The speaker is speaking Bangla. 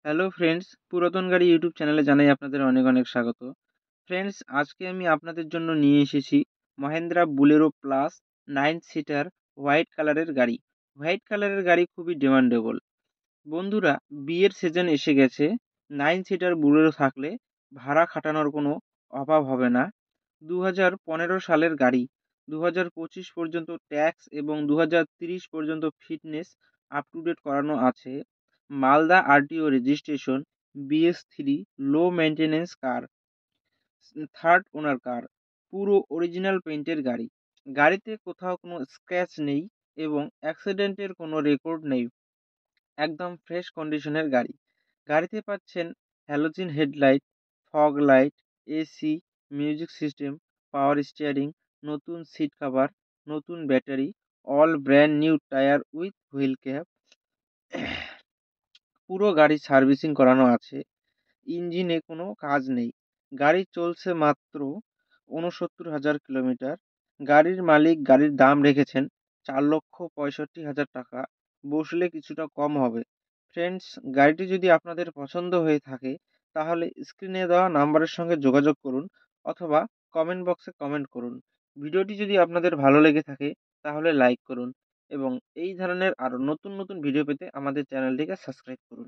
হ্যালো ফ্রেন্ডস, পুরাতন গাড়ি ইউটিউব চ্যানেলে জানাই আপনাদের অনেক অনেক স্বাগত। ফ্রেন্ডস, আজকে আমি আপনাদের জন্য নিয়ে এসেছি Mahindra Bolero plus 9 seater white কালারের গাড়ি। হোয়াইট কালারের গাড়ি খুবই ডিমান্ডেবল। বন্ধুরা, বিয়ের সিজন এসে গেছে। 9 সিটার বুলেরো থাকলে ভাড়া খাটানোর কোনো অভাব হবে না। 2015 সালের গাড়ি, 2025 পর্যন্ত ট্যাক্স এবং 2030 পর্যন্ত ফিটনেস আপ টু ডেট করানো আছে। মালদা আরটিও রেজিস্ট্রেশন, BS3, লো মেইনটেনেন্স কার, থার্ড ওনার কার, পুরো অরিজিনাল পেইন্টের গাড়ি। গাড়িতে কোথাও কোনো স্ক্র্যাচ নেই এবং অ্যাক্সিডেন্টের কোনো রেকর্ড নেই। একদম ফ্রেশ কন্ডিশনের গাড়ি। গাড়িতে পাচ্ছেন halogen headlight, fog light, AC, music system, power steering, নতুন সিট কভার, নতুন battery, all brand new tyre with wheel cap. পুরো গাড়ি সার্ভিসিং করানো আছে। ইঞ্জিনে কোনো কাজ নেই। গাড়ি চলছে মাত্র ৬৯,০০০ কিলোমিটার। গাড়ির মালিক গাড়ির দাম রেখেছেন 4,65,০০০ টাকা। বসলে কিছুটা কম হবে। ফ্রেন্ডস, গাড়িটি যদি আপনাদের পছন্দ হয়ে থাকে তাহলে স্ক্রিনে দেওয়া নাম্বারের সঙ্গে যোগাযোগ করুন অথবা কমেন্ট বক্সে কমেন্ট করুন। ভিডিওটি যদি আপনাদের ভালো লেগে থাকে তাহলে লাইক করুন এবং এই ধরনের আরও নতুন নতুন ভিডিও পেতে আমাদের চ্যানেলটিকে সাবস্ক্রাইব করুন।